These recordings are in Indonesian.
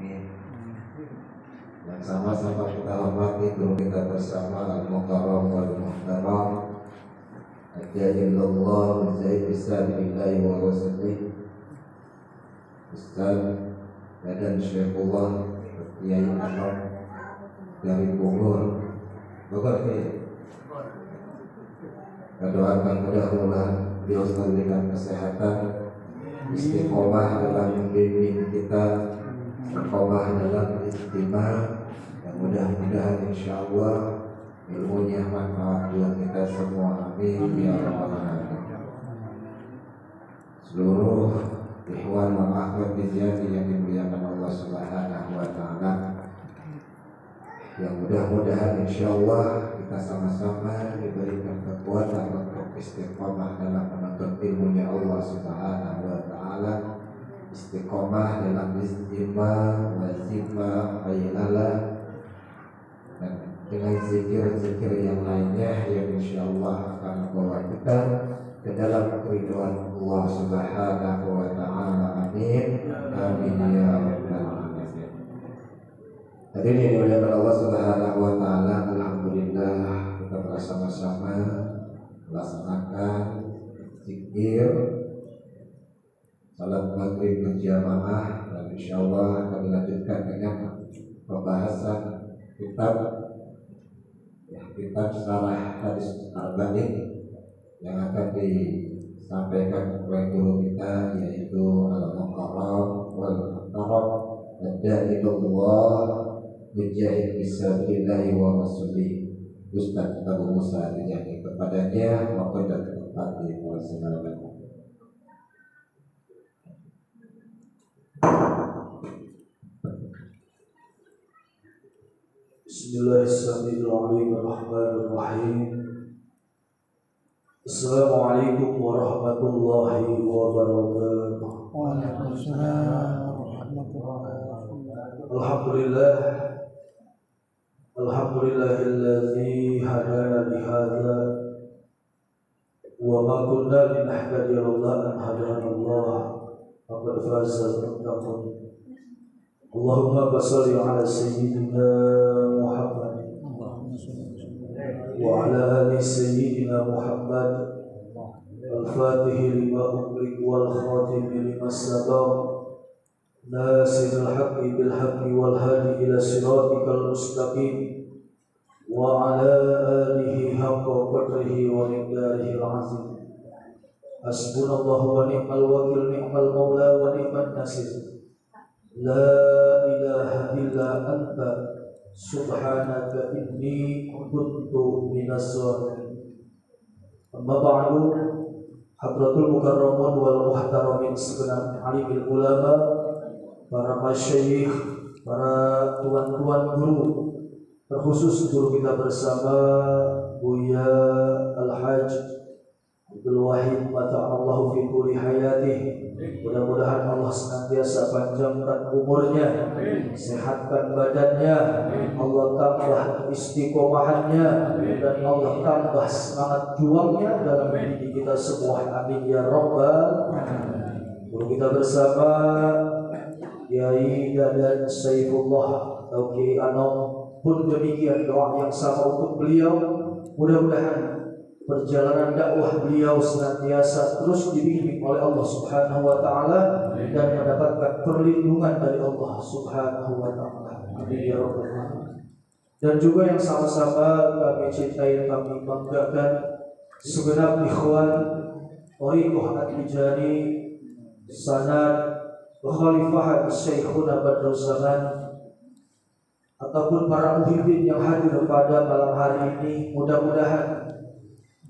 Amin. Yang sama-sama kita hormati guru kita bersama Al-Mukarram wal-Muhtaram Ajjalillah Zaid Bismillah wa Rasulih Ustaz Badan Syekhullah Kiai Anom dari Bogor kita doakan mudah-mudahan beliau diberikan kesehatan, istiqomah dalam membimbing kita, istiqomah dalam istimewa, dan mudah-mudahan insyaallah ilmunya manfaat buat kita semua. Amin ya rabbal alamin. Seluruh ikhwan wa akhwat dijati yang dimuliakan Allah Subhanahu wa taala, yang mudah-mudahan insyaallah kita sama-sama diberikan kekuatan untuk istiqomah dalam menuntut ilmunya Allah Subhanahu wa taala, istiqomah dalam istimewa, wazifah, hailalah, dan dengan zikir-zikir yang lainnya yang insyaallah akan membawa kita ke dalam keridhaan Allah Subhanahu wa taala. Amin. Amin ya rabbal alamin. Hadirin dimuliakan Allah Subhanahu wa taala, alhamdulillah kita bersama-sama melaksanakan zikir salat maghrib berjamaah, dan insyaallah akan dilanjutkan dengan pembahasan kitab Syarah Hadis Arba'in yang akan disampaikan oleh guru kita, yaitu Al-Mukarram wal-Muhtaram Ad-Da'ilullah Mujahid Bismillah wa Rasulih Ustaz Abu Musa Al-Jani. Kepadanya waktu dan tempat dipersilakan. Bismillahirrahmanirrahim. Assalamualaikum warahmatullahi wabarakatuh. Waalaikumsalam warahmatullahi wabarakatuh. Alhamdulillah, alhamdulillahilladzi hadana lihadza wa ma kunna linahtadiya lawla an hadana Allah. Faqad faza al-muttaqun. Allahumma shalli ala sayyidina Muhammad wa ala ali sayyidina Muhammad al-Fatih lima ughliq wal khatim lima sabaq nasirul haqqi bil haqqi wal hadi ila siratikal mustaqim wa ala alihi haqqa qadrihi wa miqdarihi al-azim. Hasbunallahu wa ni'mal wakil, ni'mal maula wa ni'man nasir. La ilaha illa anta subhanaka inni kuntu minas zalimin. Amma ba'du, hadratul mukarramun wal muhtaramin segenap alimil ulama, para masyayikh, para tuan-tuan guru, terkhusus guru kita bersama Buya Al-Hajj Abdul Wahid mata'allahu fi kulli hayatih. Mudah-mudahan Allah senantiasa panjangkan umurnya, sehatkan badannya, Allah tambah istiqomahannya, dan Allah tambah semangat juangnya dalam mendidik kita semua. Amin ya rabbal alamin. Guru kita bersama Kiai Dadan Saifullah atau Kiai Anom pun demikian, doa yang sama untuk beliau. Mudah-mudahan perjalanan dakwah beliau senantiasa terus dibimbing oleh Allah Subhanahu wa taala dan mendapatkan perlindungan dari Allah Subhanahu wa taala. Amin ya rabbal alamin. Dan juga yang sama-sama kami cintai, kami banggakan, segenap ikhwan Thariqah At-Tijani sanad Khalifah Syekhuna Badrul Zaman ataupun para muhibbin yang hadir pada malam hari ini. Mudah-mudahan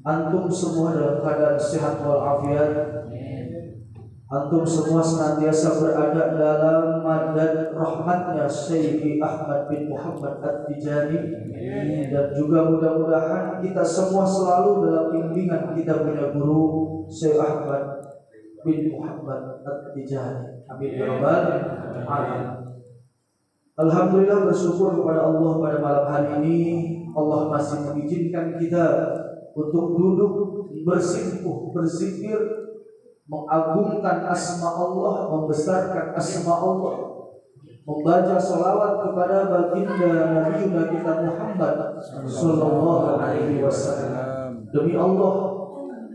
antum semua dalam keadaan sehat walafiat. Antum semua senantiasa berada dalam madad rahmatnya Syekh Ahmad bin Muhammad At-Tijani, dan juga mudah-mudahan kita semua selalu dalam bimbingan kita punya guru Syekh Ahmad bin Muhammad At-Tijani. Amin ya rabbal alamin. Alhamdulillah, bersyukur kepada Allah pada malam hari ini Allah masih mengizinkan kita untuk duduk bersimpuh, berzikir, mengagungkan asma Allah, membesarkan asma Allah. membaca sholawat kepada baginda Nabi kita Muhammad Sallallahu Alaihi Wasallam. Demi Allah,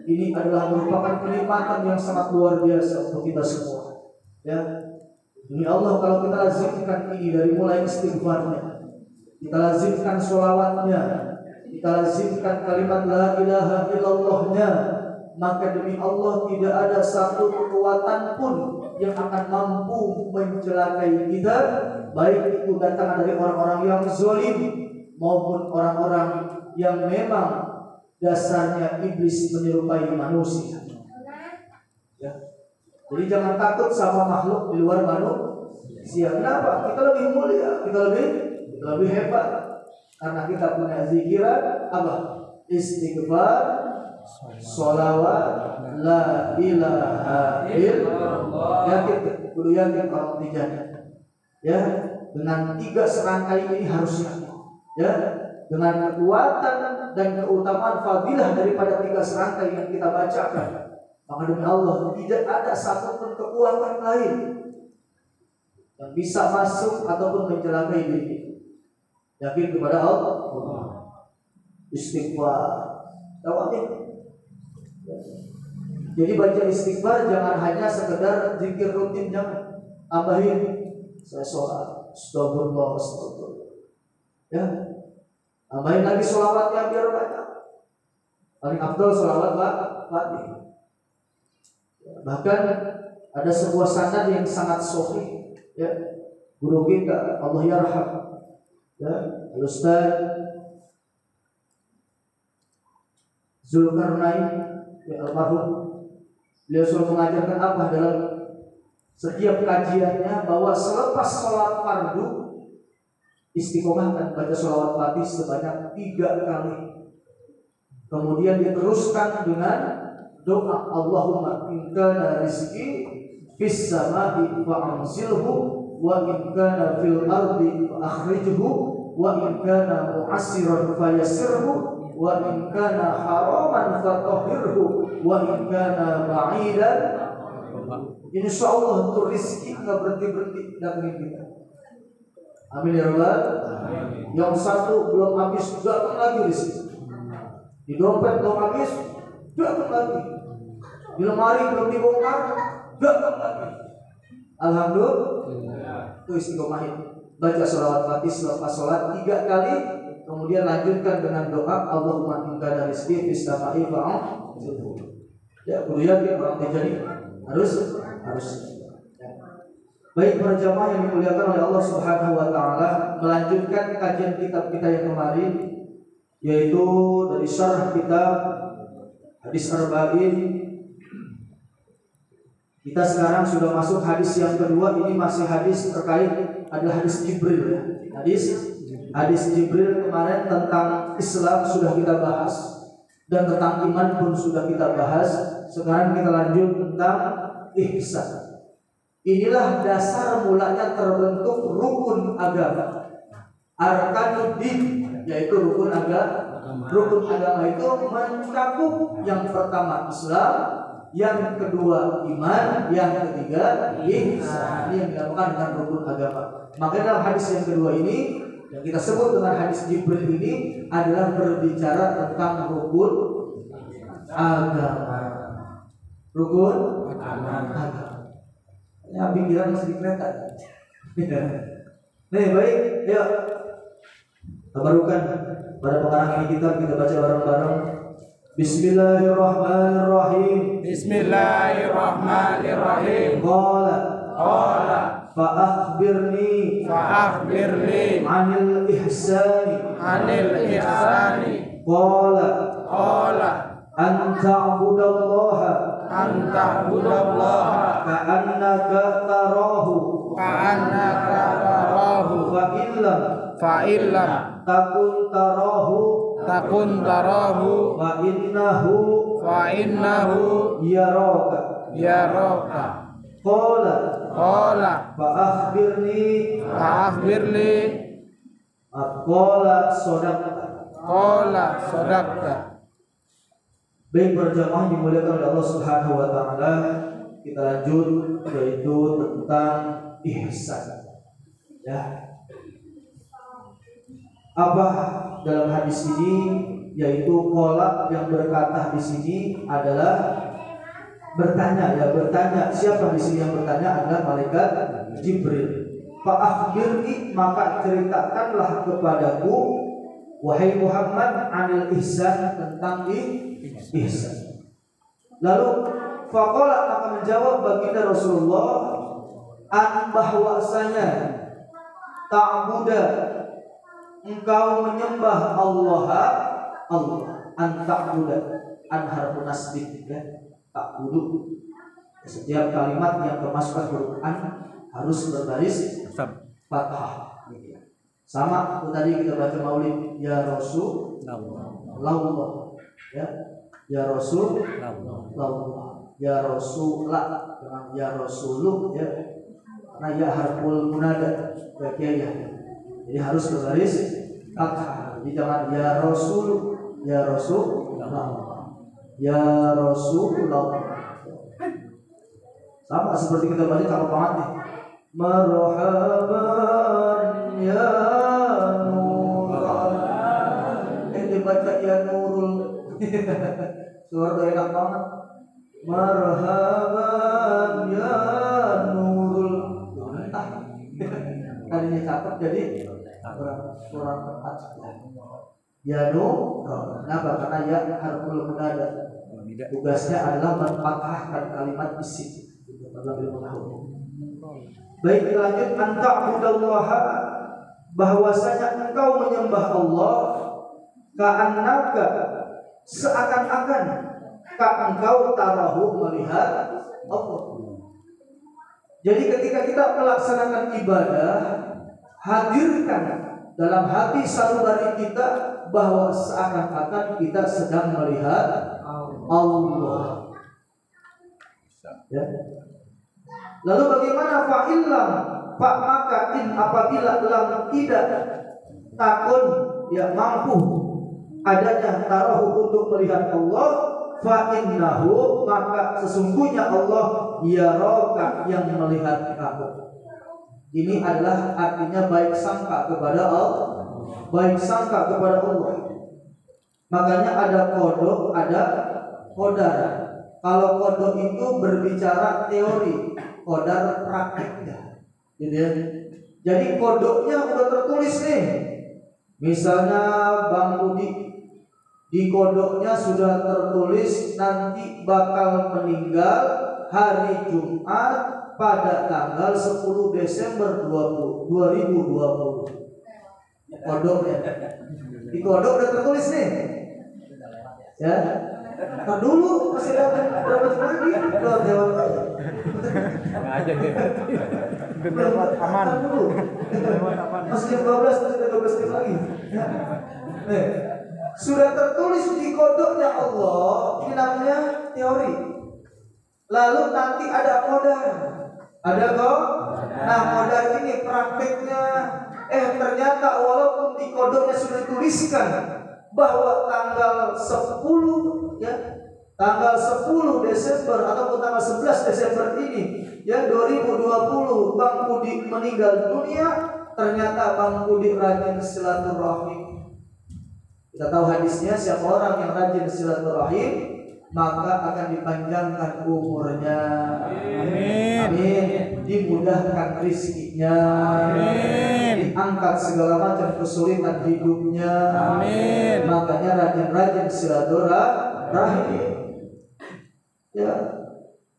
ini adalah merupakan kenikmatan yang sangat luar biasa untuk kita semua. Ya, demi Allah, kalau kita lazimkan ini dari mulai istighfarnya, kita lazimkan sholawatnya, kita lazimkan kalimat la ilaha illallahnya, maka demi Allah tidak ada satu kekuatan pun yang akan mampu mencelakai kita, baik itu datang dari orang-orang yang zalim maupun orang-orang yang memang dasarnya iblis menyerupai manusia. Ya. Jadi jangan takut sama makhluk di luar manusia. Kenapa? Kita lebih mulia, kita lebih hebat, karena kita punya zikiran apa? Istighfar, sholawat, la ilaha illallah. Yakin, kudu yakin orang Tijani. Ya, dengan 3 serangkai ini harus yakin. Ya, dengan kekuatan dan keutamaan fadilah daripada 3 serangkai yang kita bacakan, maka demi Allah tidak ada satupun kekuatan lain yang bisa masuk ataupun mencelakai diri. Yakin kepada Allah. Istighfar, tawakin. Jadi baca istighfar jangan hanya sekedar zikir rutin, jangan tambahin saya sholat, astagfirullah, astagfirullah. Ya, tambahin lagi sholawatnya biar banyak. Paling afdal sholawat Fatih. Bahkan ada sebuah sanad yang sangat sahih. Ya, guru kita Allah yarham, ya, Ustaz Zulkarnain, ya, almarhum. Beliau selalu mengajarkan apa dalam setiap kajiannya, bahwa selepas sholat fardu istiqomahkan baca sholawat Fatih sebanyak 3 kali. Kemudian diteruskan dengan doa Allahumma in kana rizqi fis samai fa anzilhu wa in kana fil ardi fa akhrijhu wa in kana mu'assiran fa yassirhu wa in kana haraman fa tahhirhu wa in kana ba'idan. Insyaallah untuk rezeki enggak berhenti datangin kita. Amin ya rabbal. Yang satu belum habis datang lagi rezeki. Di dompet belum habis datang lagi. Di lemari belum dibongkar datang lagi. Alhamdulillah. Itu istiqomahin. Baca sholawat Fatih selepas sholat 3 kali. Kemudian lanjutkan dengan doa Allahumma in kana rizqi fis samai fa'anzilhu. Ya, kudu yakin orang Tijani harus. Baik para jamaah yang dimuliakan oleh Allah Subhanahu wa taala, melanjutkan kajian kitab kita yang kemarin, yaitu dari syarah kitab Hadis Arba'in. Kita sekarang sudah masuk hadis yang kedua. Ini masih hadis terkait, adalah hadis Jibril, ya. Hadis Jibril kemarin tentang Islam sudah kita bahas, dan tentang iman pun sudah kita bahas. Sekarang kita lanjut tentang ihsan. Inilah dasar mulanya terbentuk rukun agama. Arkanuddin, yaitu rukun agama. Rukun agama itu mencakup yang pertama Islam, yang kedua iman, yang ketiga ihsan. Ini yang dinamakan dengan rukun agama. Makanya dalam hadis yang kedua ini, yang kita sebut dengan hadis Jibril ini, adalah berbicara tentang rukun agama. Rukun agama. Ya, pikiran masih di kereta. Nih, baik, yuk tabarukan pada pengarang ini kita baca bareng-bareng. Bismillahirrahmanirrahim. Bismillahirrahmanirrahim. Qala fa akhbirni anil ihsani. Qala an ta'budallaha ka'annaka tarahu fa illam takun tarahu fa innahu yaraka. Qala fa akhbirni qala sadaqta. Baik berjamaah dimuliakan oleh Allah Subhanahu wa taala, kita lanjut yaitu tentang ihsan. Ya. Apa dalam hadis ini? Yaitu qala yang berkata di sini adalah bertanya. Siapa di sini yang bertanya adalah malaikat Jibril. Fa akhbirni, maka ceritakanlah kepadaku wahai Muhammad anil ihsan, tentang ihsan. Lalu faqala, maka menjawab baginda Rasulullah, an bahwasanya ta'buda, engkau menyembah Allah, an ta'buda, an harfu nasbih, ya, ta'budu. Setiap kalimat yang kemasukan huruf an harus berbaris fathah. Sama tadi kita baca maulid, ya Rasul Allah, ya Rasul Allah, ya Rasulah, ya Rasulu, ya, karena ya harful munada, ya. Jadi harus berbaris fathah. Jadi jangan ya Rasul, ya Rasulullah, ya Rasulullah. Sama seperti kita baca kalau banget nih. Marhaban ya Nurul. Dibaca ya Nurul. Suara enak banget. Marhaban ya Nurul. Tadinya cakep jadi kurang tepat. Ya Nurul. Kenapa? Karena ya harful munada. Tugasnya adalah menfathahkan kalimat isim. Baik, lanjut. Anta'budallaha, bahwasanya engkau menyembah Allah, ka'annaka, seakan-akan, engkau tarahu, melihat Allah. Jadi ketika kita melaksanakan ibadah, hadirkan dalam hati sanubari kita bahwa seakan-akan kita sedang melihat Allah. Ya. Lalu bagaimana fa'ilam? Pak maka in apabila lam tidak takun, ya, mampu adanya tarahu untuk melihat Allah, fa'innahu, maka sesungguhnya Allah yaraka, yang melihat kamu. Ini adalah artinya baik sangka kepada Allah, baik sangka kepada Allah. Makanya ada kodok, ada kodar. Kalau kodok itu berbicara teori, kodar praktiknya, gitu ya. Jadi kodoknya udah tertulis nih. Misalnya Bang Budi, di kodoknya sudah tertulis nanti bakal meninggal hari Jumat pada tanggal 10 Desember 2020. Kodoknya. Di kodok udah tertulis nih. Ya. Nah dulu masih ada berapa jam lagi? Udah lewat aja. Aja deh. Lewat aman. Masih jam 12, masih ada 12 jam lagi. Nih, sudah tertulis di kodoknya Allah. Ini namanya teori. Lalu nanti ada kodar. Ada kok? Nah kodar ini prakteknya. Ternyata walaupun di kodoknya sudah dituliskan bahwa tanggal 10, ya, tanggal 10 Desember ataupun tanggal 11 Desember ini, ya, 2020 Bang Budi meninggal dunia, ternyata Bang Budi rajin silaturahim. Kita tahu hadisnya, siapa orang yang rajin silaturahim maka akan dipanjangkan umurnya. Amin. Amin. Dimudahkan rizkinya. Amin. Diangkat segala macam kesulitan hidupnya. Amin. Makanya rajin-rajin silaturahim. Ya.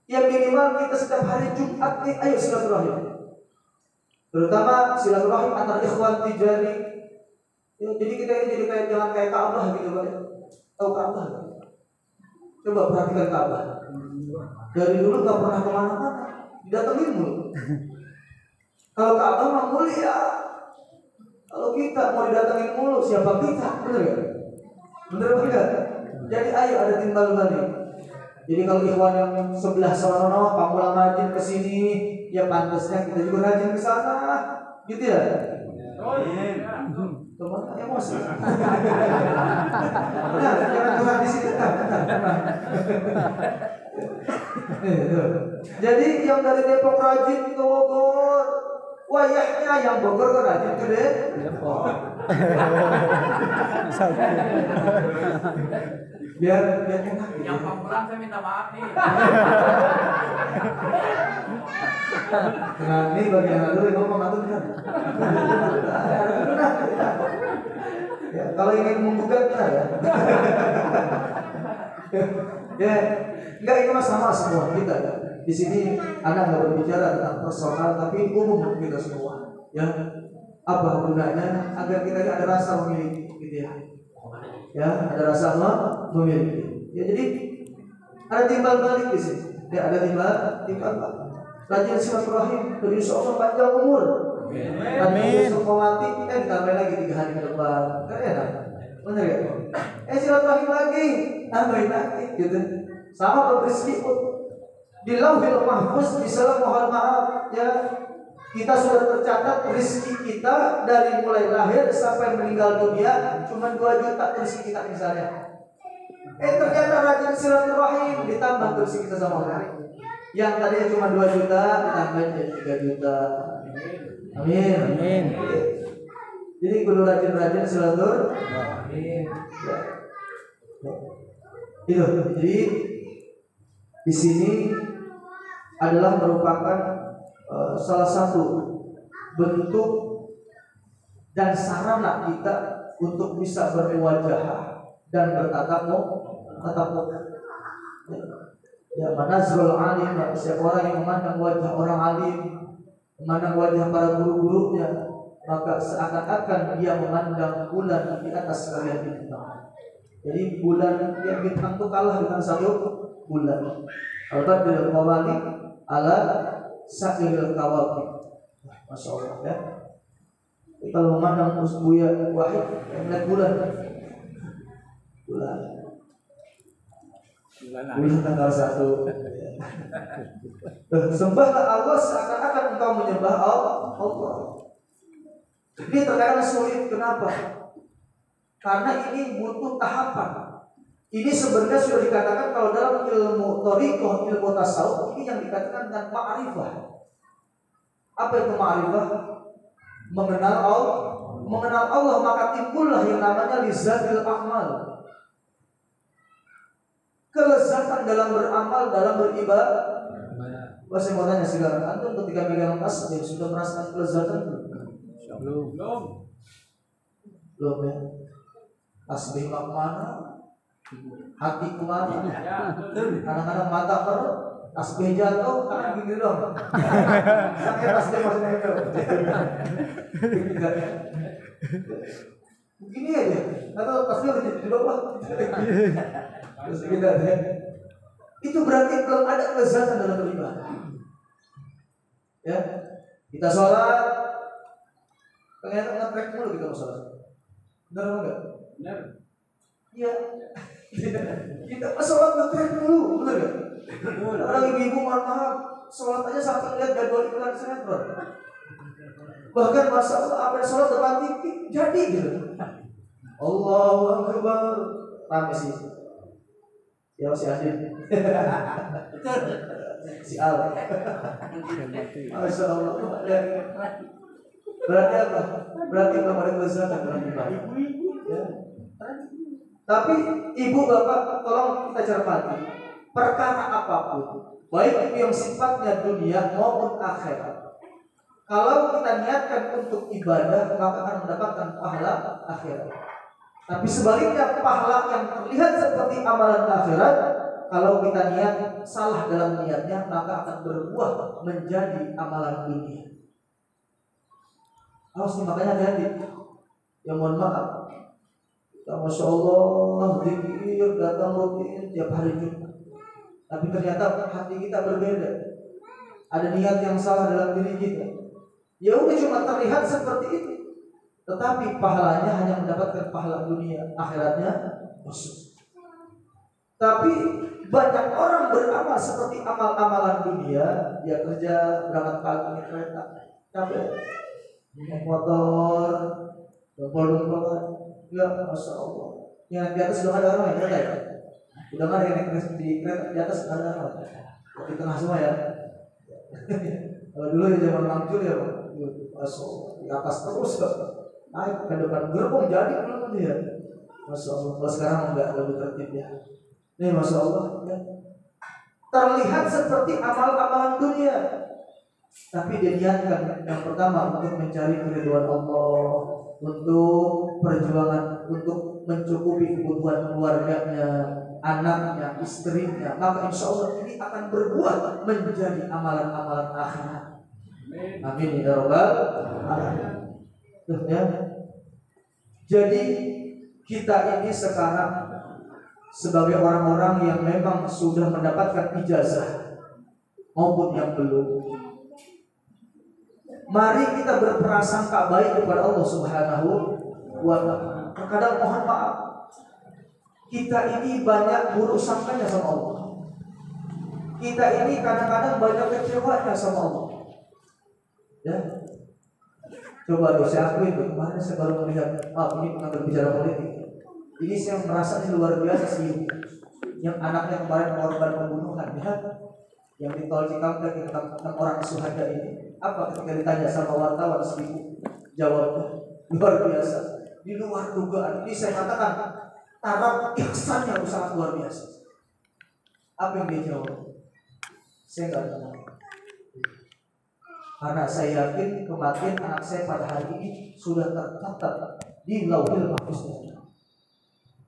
Ya minimal kita setiap hari Jumat nih, ayo silaturahim. Terutama silaturahim antar ikhwan tijani. Ya, jadi kita ini jadi kayak jangan kayak Ka'bah gitu, Pak. Tahu Ka'bah? Coba perhatikan Ka'bah. Dari dulu gak pernah kemana-mana, didatengin mulu. Kalau Ka'bah mah mulia. Kalau kita mau didatengin mulu, siapa kita? Bener gak? Bener gak? Jadi ayo ada timbal balik. Jadi kalau ikhwan yang sebelah sono pamulang rajin kesini, ya pantasnya kita juga rajin ke sana, gitu ya. Teman emosi. Nah, jangan curhat di sini. Jadi yang dari Depok rajin ke Bogor, wayahnya yang Bogor kan rajin tuh deh. Biar enak. Yang Pamulang saya minta maaf nih. Nah ini bagian dulu yang ngomong atau kan? Ya, kalau ingin menggugat kita ya. Ya, enggak ini mah sama semua kita ya. Di sini Anda nggak berbicara tentang personal tapi umum kita semua. Ya, apa gunanya agar kita ada rasa memiliki, gitu ya. Ya, ada rasa memiliki. Ya, jadi ada timbal balik di sini. Ya, ada timbal balik. Rajin silaturahim, insya Allah panjang umur. Amin. Semua mati, ditambah lagi 3 hari ke depan. Kan enak, benar ya? Silaturahim lagi, tambahin lagi, gitu. Sama berbisik pun di Lauhil Mahfuz, misalnya mohon maaf, ya kita sudah tercatat rezeki kita dari mulai lahir sampai meninggal dunia cuma 2 juta rezeki kita misalnya. Ternyata rajin silaturahim ditambah rezeki kita sama Allah. Yang tadinya cuma 2 juta ditambah jadi 3 juta. Amin. Amin. Jadi kudu rajin-rajin silaturahim. Ya. Itu. Jadi di sini adalah merupakan salah satu bentuk dan sarana kita untuk bisa bermuwajahah dan bertatap muka. Ya, manazrul alim, siapa orang yang memandang wajah orang alim, memandang wajah para guru-gurunya, maka seakan-akan dia memandang bulan di atas sekalian bintang. Jadi bulan yang bintang itu kalah dengan satu bulan. Al-Badrul Mawali ala Sa'iril Kawakib. Masya Allah ya. Kalau memandang Buya Wahid yang melihat bulan tanggal 1. Sembahlah Allah seakan-akan engkau menyembah Allah. Ini terkadang sulit. Kenapa? Karena ini butuh tahapan. Ini sebenarnya sudah dikatakan kalau dalam ilmu thariqah, ilmu tasawuf, ini yang dikatakan dengan ma'rifah. Apa itu ma'rifah? Mengenal Allah, maka timbullah yang namanya lizatil a'mal. Kelezatan dalam beramal, dalam beribadah. Saya mau tanya sekarang, antum ketika megang tasbih sudah merasakan kelezatan belum? Belum ya. Tasbih mana? Hati kemana? Kadang-kadang mata tasbih jatuh, kadang gini dong. Sakit tasbih maksudnya itu. Begini aja, atau tasbih di bawah. Terus kita ya. Itu berarti belum ada kelezatan dalam beribadah. Ya, kita sholat, ternyata nge-track mulu kita mau sholat. Benar apa enggak? Benar. Iya. Kita sholat nge-track mulu, benar enggak? Orang ibu-ibu mohon maaf, sholat aja sampai lihat jadwal iklan sinetron. Bahkan masalah apa sholat depan TV jadi gitu. Allahu Akbar, rame sih. Ya si Adin. Si Al. Masya Allah. Berarti apa? Berarti belum ada kelezatan dalam ibadah. Ya. Tapi ibu bapak tolong kita cermati. Perkara apapun, baik itu yang sifatnya dunia maupun akhirat, kalau kita niatkan untuk ibadah maka akan mendapatkan pahala akhirat. Tapi sebaliknya pahala yang terlihat seperti amalan akhirat, kalau kita niat salah dalam niatnya maka akan berbuah menjadi amalan dunia. Harus makanya hati-hati. Ya mohon maaf, kita Masya Allah zikir datang rutin tiap hari Jumat, tapi ternyata hati kita berbeda. Ada niat yang salah dalam diri kita. Ya udah cuma terlihat seperti itu, tetapi pahalanya hanya mendapatkan pahala dunia, akhiratnya khusus. Tapi banyak orang beramal seperti amal-amalan dunia, dia kerja, berangkat pagi naik kereta, capek, naik motor, dompol-dompolan, ya Masya Allah. Yang di atas sudah ada orang yang kereta ya? Udah nggak ada yang naik di kereta di atas ada orang, di tengah semua ya. Kalau dulu ya zaman Mang Jul ya Pak. masuk di atas terus naik ke depan gerbong jadi belum dia. Masya Allah. Kalau sekarang enggak lebih tertib ya. Ini Masya Allah ya. Terlihat seperti amal-amalan dunia, tapi diniatkan yang pertama untuk mencari keridhaan Allah, untuk perjuangan, untuk mencukupi kebutuhan keluarganya, anaknya, istrinya, maka insya Allah ini akan berbuah menjadi amalan-amalan akhirat. Amin ya rabbal alamin. Ya. Jadi kita ini sekarang sebagai orang-orang yang memang sudah mendapatkan ijazah maupun yang belum, mari kita berprasangka baik kepada Allah Subhanahu wa ta'ala. Terkadang mohon maaf, kita ini banyak buruk sangkanya sama Allah. Kita ini kadang-kadang banyak kecewanya sama Allah. Ya. Coba saya akui itu, kemarin saya baru melihat, ini pernah berbicara politik. Ini saya merasa ini luar biasa sih. Yang anaknya kemarin korban pembunuhan, ya, yang di tol Cikampek tentang orang Suhada ini. Apa ketika ditanya sama wartawan seribu, jawabnya luar biasa, di luar dugaan. Ini saya katakan taraf ihsannya sangat luar biasa. Apa yang dia jawab? Saya nggak tahu. Karena saya yakin kematian anak saya pada hari ini sudah tercatat di Lauhil Mahfuz.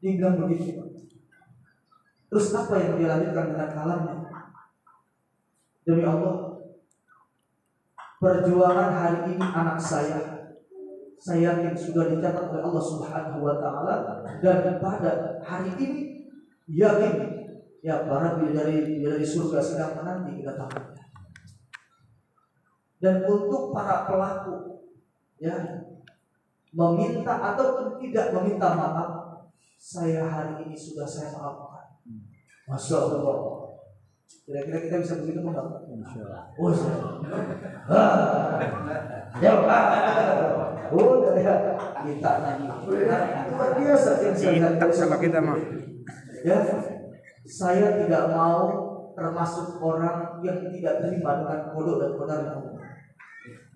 Dia bilang begitu. Terus apa yang dia lanjutkan dengan kalamnya? Demi Allah, perjuangan hari ini anak saya yakin sudah dicatat oleh Allah Subhanahu wa ta'ala, dan pada hari ini yakin ya para bidadari surga sedang menanti kedatangannya. Dan untuk para pelaku ya meminta ataupun tidak meminta maaf, saya hari ini sudah saya maafkan. Masya Allah. Kira-kira kita bisa begitu enggak? Oh, udah ya. Kita lagi. Luar biasa yang saya lihat sama kita mah. Ya, saya tidak mau termasuk orang yang tidak terima dengan bodoh dan benar.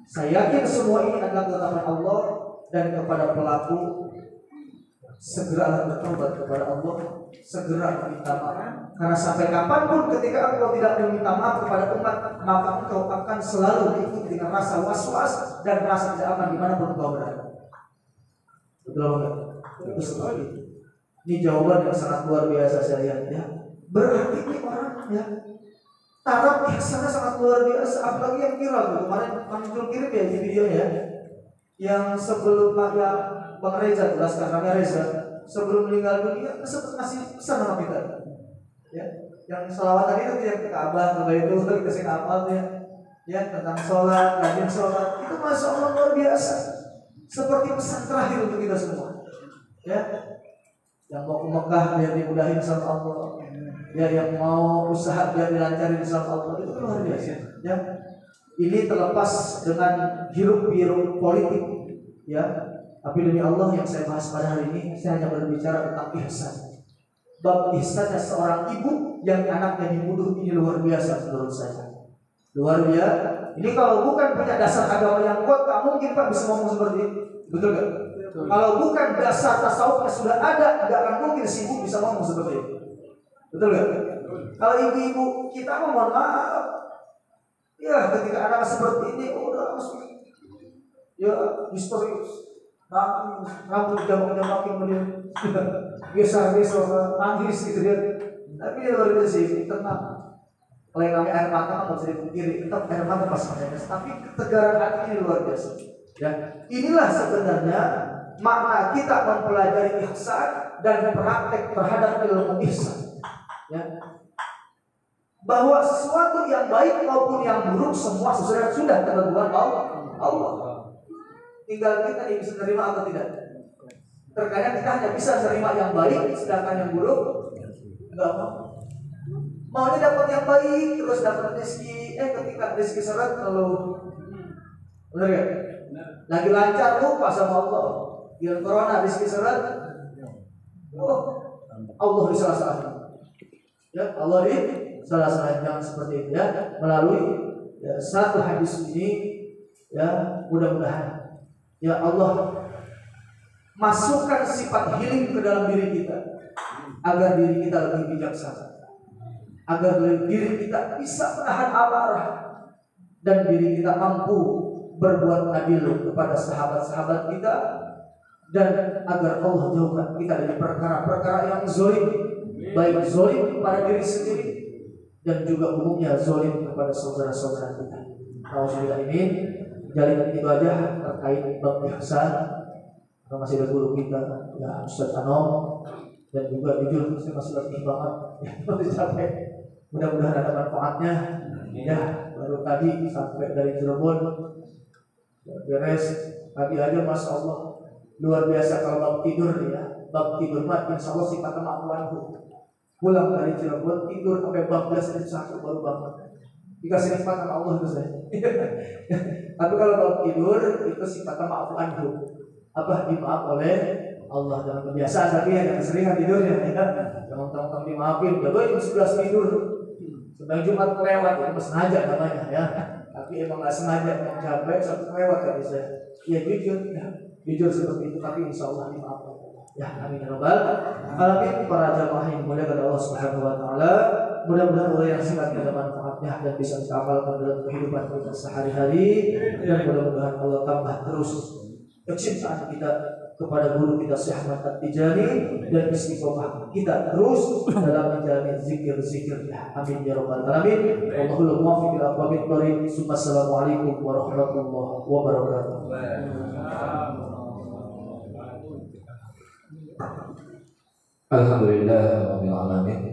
Saya yakin semua ini adalah ketetapan Allah, dan kepada pelaku segera bertobat kepada Allah, segera meminta maaf. Karena sampai kapanpun ketika engkau tidak meminta maaf kepada umat, maka engkau akan selalu diikuti dengan rasa was-was dan rasa tidak aman dimanapun engkau berada. Betul enggak? Itu seperti itu. Ini jawaban yang sangat luar biasa saya lihat ya. Berarti ini orang ya taraf ihsannya sangat luar biasa. Apalagi yang viral tuh kemarin Bang kirim ya di videonya, yang sebelum Bang Reza, Laskar Reza, sebelum meninggal dunia sempat ngasih pesan sama kita. Ya, yang selawatan itu yang kita abah, itu kita sing hafal ya tentang sholat, rajin sholat, itu masya Allah luar biasa. Seperti pesan terakhir untuk kita semua. Ya, yang mau ke Mekah biar dimudahin sama Allah. Ya, yang mau usaha biar dilancarin sama Allah, itu luar biasa. Ya, ini terlepas dengan hiruk-pikuk politik. Ya. Tapi demi Allah yang saya bahas pada hari ini, saya hanya berbicara tentang ihsan. Bab ihsannya seorang ibu yang anaknya dibunuh ini luar biasa menurut saya. Luar biasa. Ini kalau bukan punya dasar agama yang kuat, tak mungkin Pak bisa ngomong seperti itu. Betul gak? Kalau bukan dasar tasawufnya sudah ada, tidak akan mungkin si ibu bisa ngomong seperti itu. Betul gak? Kalau ibu-ibu kita mohon maaf, ya ketika anak seperti ini udah langsung ya misterius. Rambut jambak-jambakin dia biasa nangis gitu dia. Tapi dia luar biasa sih, tenang. Kalau yang namanya air mata nggak bisa dipungkiri, tetap air mata pas menangis. Tapi ketegaran hati ini luar biasa. Ya, inilah sebenarnya makna kita mempelajari ihsan dan praktek terhadap ilmu ihsan. Ya, bahwa sesuatu yang baik maupun yang buruk semua sudah ketentuan Allah. Tinggal kita bisa menerima atau tidak. Terkadang kita hanya bisa menerima yang baik, sedangkan yang buruk enggak mau. Maunya dapat yang baik, terus dapat rezeki. Ketika rezeki seret kalau benar ya? Lagi lancar lupa sama Allah. Biar corona rezeki seret. Oh, Allah di salah-salah. Ya, Allah di salah-salah, jangan seperti itu ya. Melalui satu hadis ini Ya, mudah-mudahan ya Allah masukkan sifat healing ke dalam diri kita agar diri kita lebih bijaksana, agar diri kita bisa menahan amarah dan diri kita mampu berbuat adil kepada sahabat-sahabat kita, dan agar Allah jauhkan kita dari perkara-perkara yang zalim, baik zalim kepada diri sendiri dan juga umumnya zalim kepada saudara-saudara kita. Alhamdulillah, ini jalin itu aja terkait bab ihsan. Karena masih ada guru kita ya Ustaz Anom, dan juga jujur saya masih letih banget masih capek. Mudah-mudahan ada manfaatnya ya. Baru tadi sampai dari Cirebon beres tadi aja, masya Allah luar biasa. Kalau bab tidur ya, bab tidur mah insya Allah sifatnya makmuanku. Pulang dari Cirebon tidur sampai bab 11 jam 1 baru bangun, dikasih nikmat sama Allah itu saya. Tapi kalau bab tidur itu sifatnya makmuanku, apa dimaaf oleh Allah dalam kebiasaan, tapi hanya keseringan tidurnya ya. Jangan tentang dimaafin, udah jam 11 tidur. Sedang Jumat kelewat, ya sengaja namanya ya. Tapi emang nggak sengaja, yang capek satu kelewat tadi saya. Ya jujur, ya jujur seperti itu, tapi insya Allah dimaafkan. Ya, amin ya rabbal alamin. Para jamaah yang dimuliakan Allah Subhanahu wa taala, mudah-mudahan Allah yang sifatnya ada manfaatnya dan bisa kita amalkan dalam kehidupan kita sehari-hari, dan mudah-mudahan Allah tambah terus kecintaan kita kepada guru kita Syekh Ahmad At-Tijani, dan istiqomah kita terus dalam menjalani zikir-zikirnya. Amin ya rabbal alamin. Wallahul muwaffiq ila aqwamit thoriq. Assalamualaikum warahmatullahi wabarakatuh. Alhamdulillah rabbil alamin.